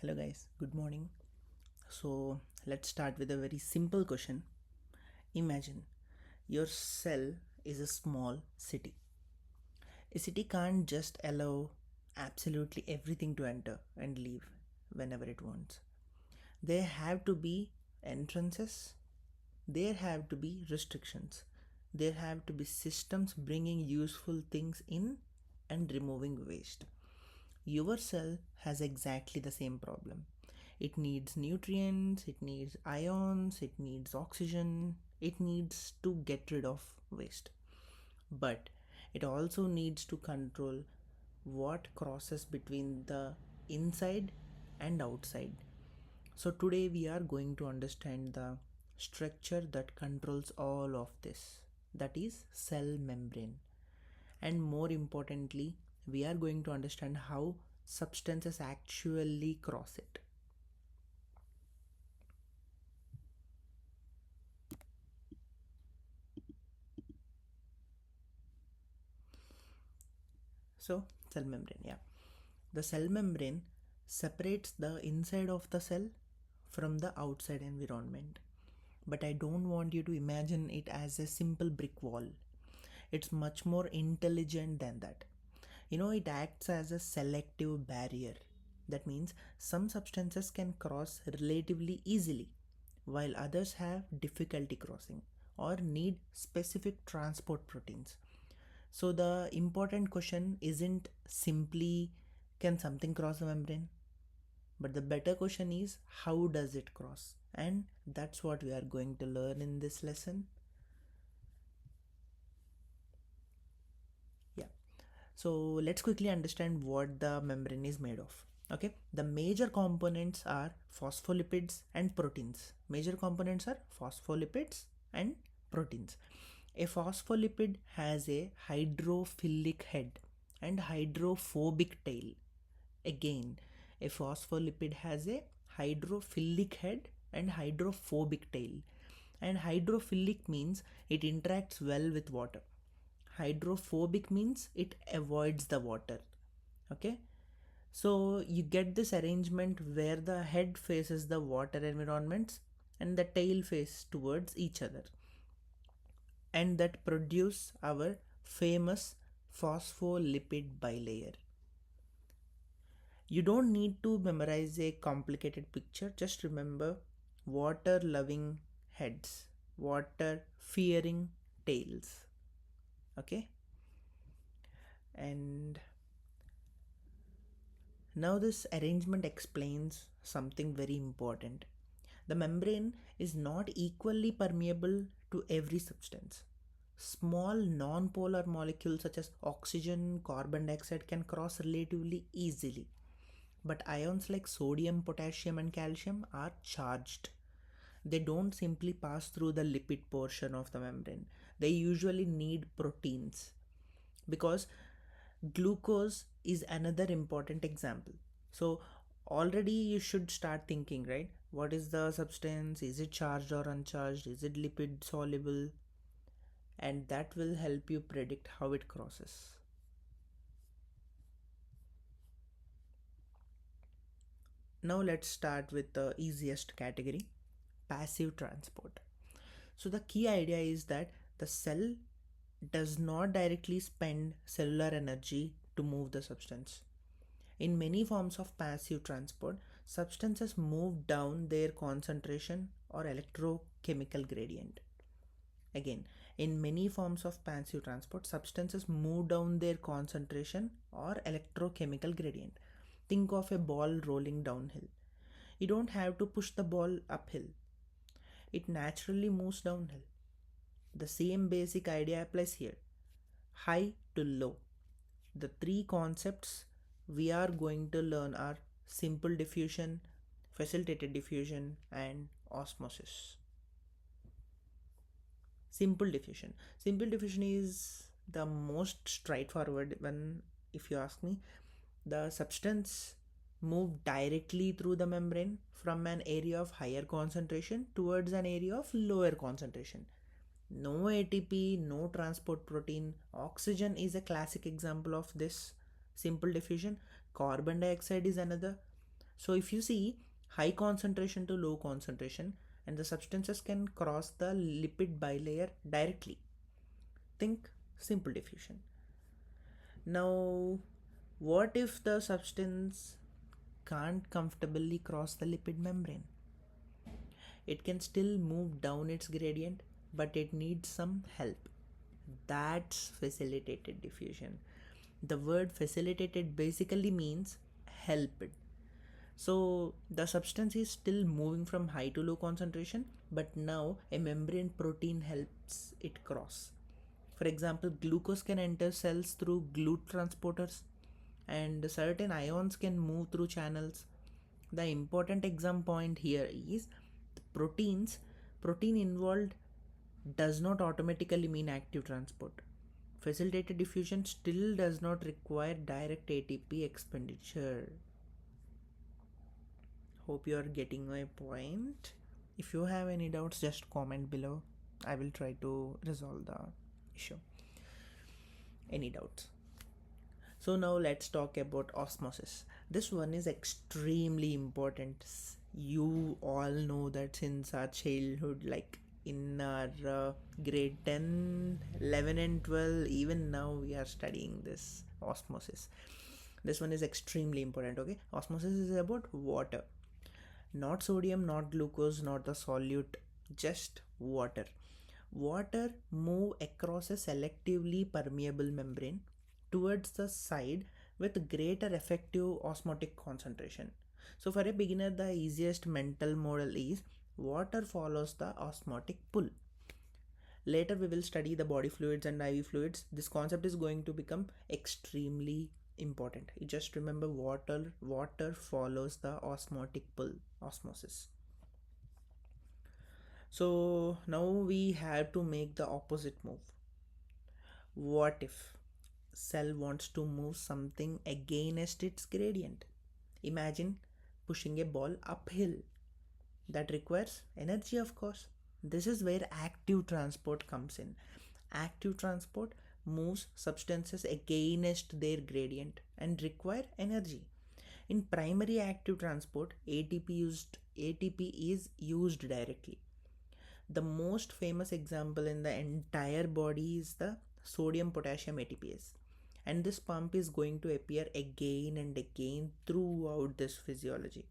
Hello guys, good morning. So let's start with a very simple question. Imagine your cell is a small city. A city can't just allow absolutely everything to enter and leave whenever it wants. There have to be entrances, there have to be restrictions, there have to be systems bringing useful things in and removing waste. Your cell has exactly the same problem. It needs nutrients, it needs ions, it needs oxygen, it needs to get rid of waste. But it also needs to control what crosses between the inside and outside. So today we are going to understand the structure that controls all of this. That is cell membrane. And more importantly, we are going to understand how substances actually cross it. So, cell membrane, yeah. The cell membrane separates the inside of the cell from the outside environment. But I don't want you to imagine it as a simple brick wall. It's much more intelligent than that. It acts as a selective barrier. That means some substances can cross relatively easily, while others have difficulty crossing or need specific transport proteins. So the important question isn't simply can something cross the membrane, but the better question is how does it cross? And that's what we are going to learn in this lesson. Yeah. So let's quickly understand what the membrane is made of. Okay, the major components are phospholipids and proteins. Major components are phospholipids and proteins. A phospholipid has a hydrophilic head and hydrophobic tail. Again, a phospholipid has a hydrophilic head and hydrophobic tail. And hydrophilic means it interacts well with water. Hydrophobic means it avoids the water. Okay, so you get this arrangement where the head faces the water environments and the tail faces towards each other, and that produce our famous phospholipid bilayer. You don't need to memorize a complicated picture, just remember water loving heads, water fearing tails. Okay, and now this arrangement explains something very important. The membrane is not equally permeable to every substance. Small non-polar molecules such as oxygen, carbon dioxide can cross relatively easily. But ions like sodium, potassium, and calcium are charged. They don't simply pass through the lipid portion of the membrane. They usually need proteins because glucose is another important example. So already you should start thinking, right? What is the substance? Is it charged or uncharged? Is it lipid soluble? And that will help you predict how it crosses. Now let's start with the easiest category, passive transport. So the key idea is that the cell does not directly spend cellular energy to move the substance. In many forms of passive transport, substances move down their concentration or electrochemical gradient. Again, in many forms of passive transport, substances move down their concentration or electrochemical gradient. Think of a ball rolling downhill. You don't have to push the ball uphill, it naturally moves downhill. The same basic idea applies here, high to low. The three concepts we are going to learn are simple diffusion, facilitated diffusion, and osmosis. Simple diffusion. Simple diffusion is the most straightforward one, if you ask me. The substance move directly through the membrane from an area of higher concentration towards an area of lower concentration. No ATP, no transport protein. Oxygen is a classic example of this simple diffusion. Carbon dioxide is another. So if you see high concentration to low concentration, and the substances can cross the lipid bilayer directly. Think simple diffusion. Now, what if the substance can't comfortably cross the lipid membrane? It can still move down its gradient, but it needs some help. That's facilitated diffusion. The word facilitated basically means helped. So the substance is still moving from high to low concentration, but now a membrane protein helps it cross. For example, glucose can enter cells through GLUT transporters, and certain ions can move through channels. The important exam point here is the protein involved does not automatically mean active transport. Facilitated diffusion still does not require direct ATP expenditure. Hope you are getting my point. If you have any doubts, just comment below. I will try to resolve the issue. Any doubts? So now let's talk about osmosis. This one is extremely important. You all know that since our childhood, like in our grade 10, 11 and 12, even now we are studying this osmosis. This one is extremely important, okay? Osmosis is about water. Not sodium, not glucose, not the solute, just water. Water move across a selectively permeable membrane towards the side with greater effective osmotic concentration. So for a beginner, the easiest mental model is water follows the osmotic pull. Later we will study the body fluids and IV fluids. This concept is going to become extremely important. You just remember water follows the osmotic pull, osmosis. So now we have to make the opposite move. What if cell wants to move something against its gradient? Imagine pushing a ball uphill. That requires energy, of course. This is where active transport comes in. Active transport moves substances against their gradient and require energy. In primary active transport, ATP is used directly. The most famous example in the entire body is the sodium potassium ATPase. And this pump is going to appear again and again throughout this physiology.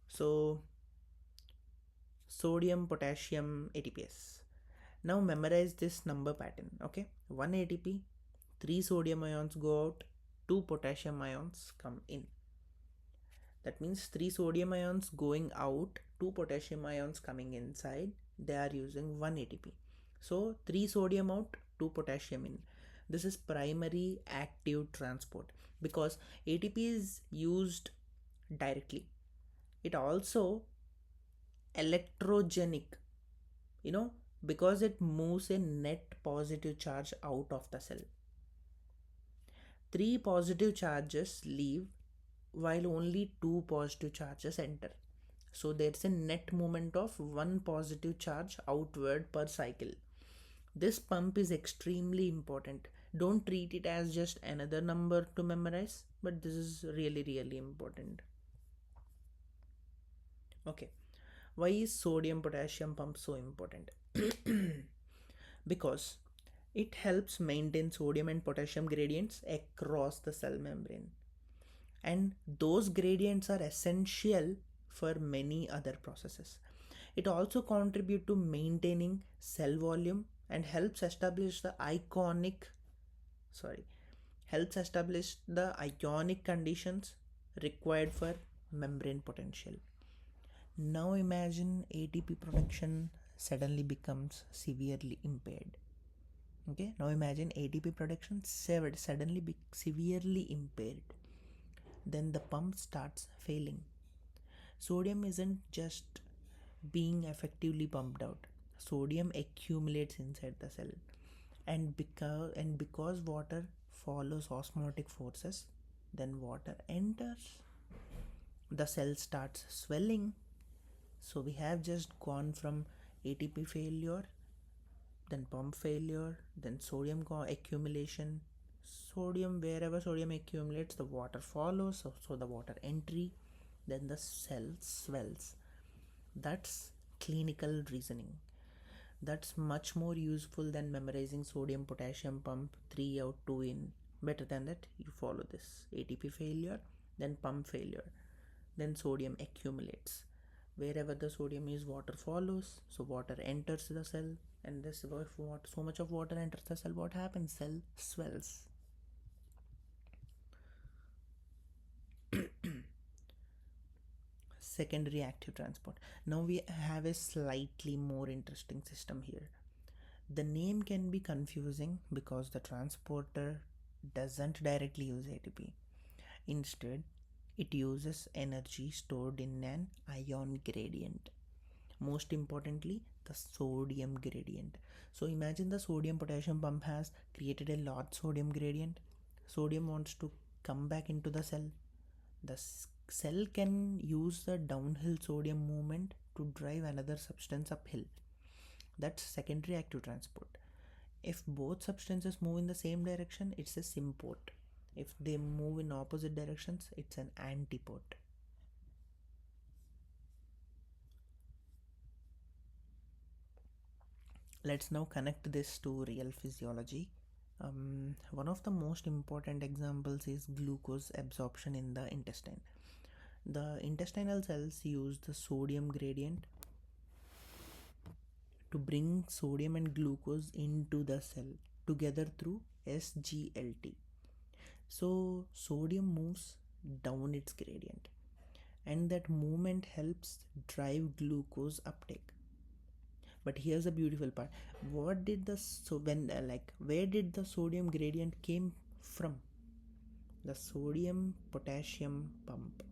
So, sodium potassium ATPase. Now memorize this number pattern, okay? 1 ATP, 3 sodium ions go out, 2 potassium ions come in. That means 3 sodium ions going out, 2 potassium ions coming inside. They are using 1 ATP. So 3 sodium out, 2 potassium in. This is primary active transport because ATP is used directly. It also electrogenic, because it moves a net positive charge out of the cell. 3 positive charges leave while only 2 positive charges enter. So there's a net movement of 1 positive charge outward per cycle. This pump is extremely important. Don't treat it as just another number to memorize, but this is really, really important. Okay, why is sodium potassium pump so important? Because it helps maintain sodium and potassium gradients across the cell membrane. And those gradients are essential for many other processes. It also contributes to maintaining cell volume and helps establish the ionic conditions required for membrane potential. Now imagine ATP production suddenly becomes severely impaired. Okay, now imagine ATP production suddenly severely impaired. Then the pump starts failing. Sodium isn't just being effectively pumped out. Sodium accumulates inside the cell. And because water follows osmotic forces, then water enters. The cell starts swelling. So we have just gone from ATP failure, then pump failure, then sodium accumulation, Sodium, wherever sodium accumulates, the water follows, so the water entry, then the cell swells. That's clinical reasoning. That's much more useful than memorizing sodium potassium pump 3 out 2 in. Better than that, you follow this ATP failure, then pump failure, then sodium accumulates. Wherever the sodium is, water follows, so water enters the cell, and this, if so much of water enters the cell, what happens? Cell swells. Secondary active transport. Now we have a slightly more interesting system here. The name can be confusing because the transporter doesn't directly use ATP. Instead, it uses energy stored in an ion gradient. Most importantly, the sodium gradient. So imagine the sodium potassium pump has created a large sodium gradient. Sodium wants to come back into the cell. The cell can use the downhill sodium movement to drive another substance uphill. That's secondary active transport. If both substances move in the same direction, it's a symport. If they move in opposite directions, it's an antiport. Let's now connect this to real physiology. One of the most important examples is glucose absorption in the intestine. The intestinal cells use the sodium gradient to bring sodium and glucose into the cell together through SGLT. So sodium moves down its gradient, and that movement helps drive glucose uptake. But here's the beautiful part. What did the so when where did the sodium gradient came from? The sodium potassium pump.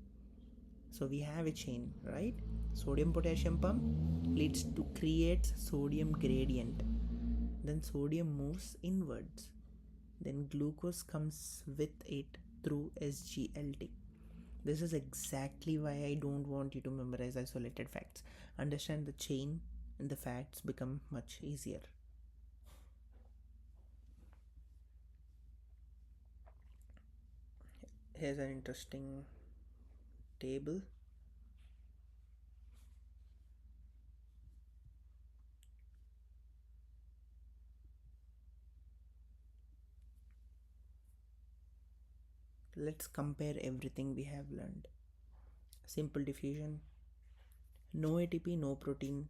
So we have a chain, right? Sodium potassium pump leads to create sodium gradient. Then sodium moves inwards. Then glucose comes with it through SGLT. This is exactly why I don't want you to memorize isolated facts. Understand the chain and the facts become much easier. Here's an interesting table. Let's compare everything we have learned. Simple diffusion, no ATP, no protein,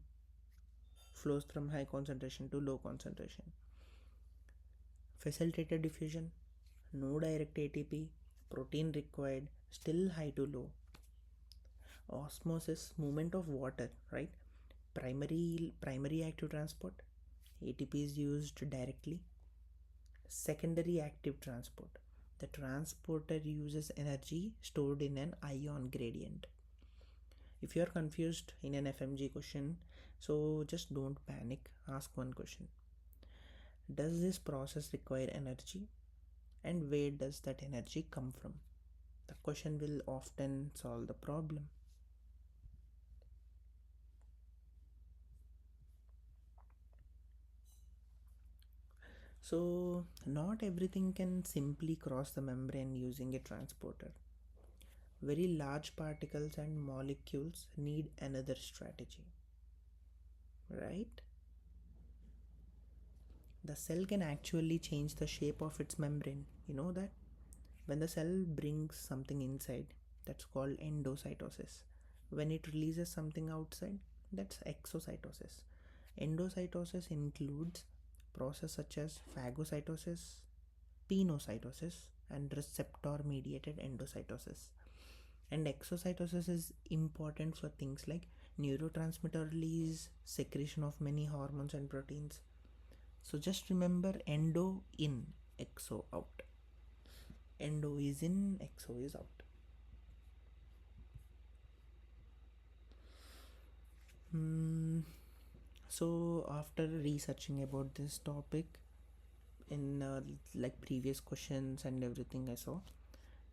flows from high concentration to low concentration. Facilitated diffusion, no direct ATP, protein required, still high to low. Osmosis, movement of water, right? Primary active transport, ATP is used directly. Secondary active transport, the transporter uses energy stored in an ion gradient. If you are confused in an FMG question, so just don't panic, ask one question. Does this process require energy, and where does that energy come from? The question will often solve the problem. So not everything can simply cross the membrane using a transporter. Very large particles and molecules need another strategy, right? The cell can actually change the shape of its membrane. You know that? When the cell brings something inside, that's called endocytosis. When it releases something outside, that's exocytosis. Endocytosis includes processes such as phagocytosis, pinocytosis, and receptor mediated endocytosis. And exocytosis is important for things like neurotransmitter release, secretion of many hormones and proteins. So just remember, endo in, exo out. Endo is in, exo is out. So after researching about this topic in previous questions and everything I saw,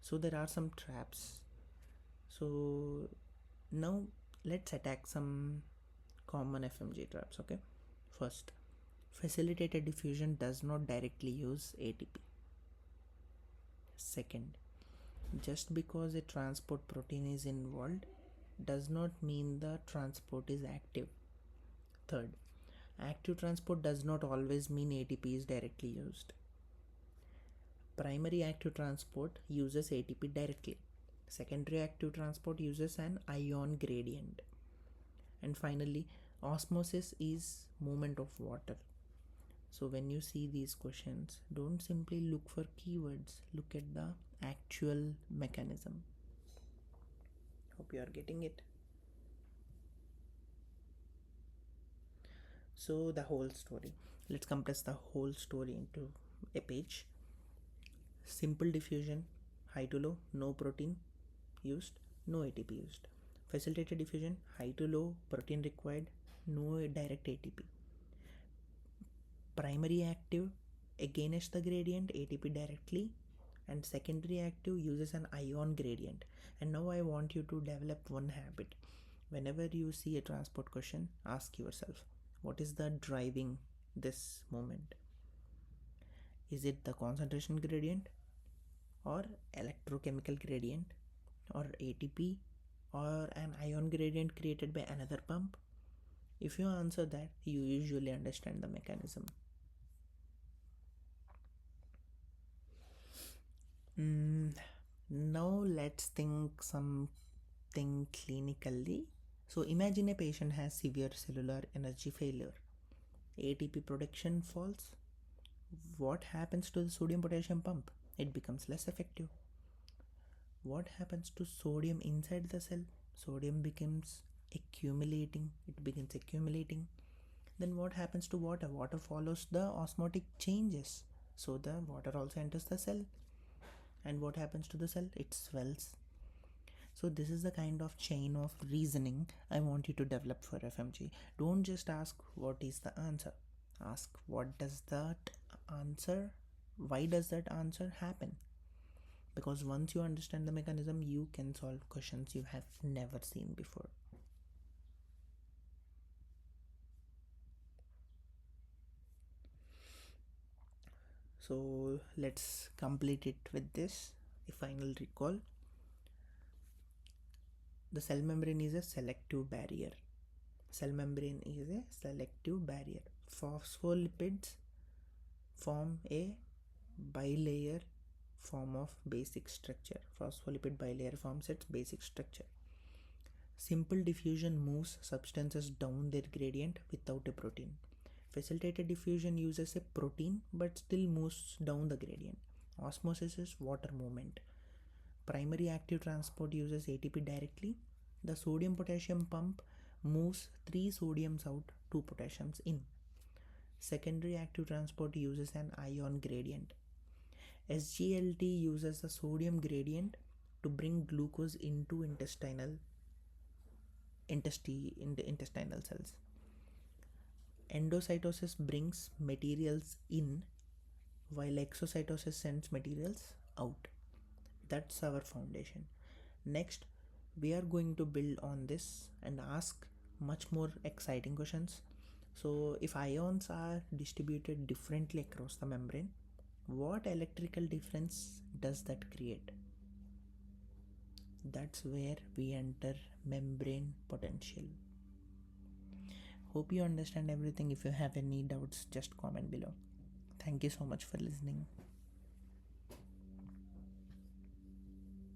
so there are some traps. So now let's attack some common FMG traps. Okay, first, facilitated diffusion does not directly use ATP. Second, just because a transport protein is involved does not mean the transport is active. Third, active transport does not always mean ATP is directly used. Primary active transport uses ATP directly. Secondary active transport uses an ion gradient. And finally, osmosis is movement of water. So when you see these questions, don't simply look for keywords, look at the actual mechanism. Hope you are getting it. So the whole story, let's compress the whole story into a page. Simple diffusion, high to low, no protein used, no ATP used. Facilitated diffusion, high to low, protein required, no direct ATP. Primary active against the gradient, ATP directly, and secondary active uses an ion gradient. And now I want you to develop one habit. Whenever you see a transport question, ask yourself, what is the driving this movement? Is it the concentration gradient, or electrochemical gradient, or ATP, or an ion gradient created by another pump? If you answer that, you usually understand the mechanism. Now let's think something clinically. So imagine a patient has severe cellular energy failure. ATP production falls. What happens to the sodium potassium pump? It becomes less effective. What happens to sodium inside the cell? Sodium begins accumulating. It begins accumulating. Then what happens to water? Water follows the osmotic changes. So the water also enters the cell. And what happens to the cell? It swells. So this is the kind of chain of reasoning I want you to develop for FMG. Don't just ask what is the answer. Ask what does that answer, why does that answer happen? Because once you understand the mechanism, you can solve questions you have never seen before. So let's complete it with this, a final recall. The cell membrane is a selective barrier. Cell membrane is a selective barrier. Phospholipids form a bilayer form of basic structure. Phospholipid bilayer forms its basic structure. Simple diffusion moves substances down their gradient without a protein. Facilitated diffusion uses a protein but still moves down the gradient. Osmosis is water movement. Primary active transport uses ATP directly. The sodium potassium pump moves 3 sodiums out, 2 potassiums in. Secondary active transport uses an ion gradient. SGLT uses the sodium gradient to bring glucose into intestinal cells. Endocytosis brings materials in, while exocytosis sends materials out. That's our foundation. Next, we are going to build on this and ask much more exciting questions. So if ions are distributed differently across the membrane, what electrical difference does that create? That's where we enter membrane potential. Hope you understand everything. If you have any doubts, just comment below. Thank you so much for listening.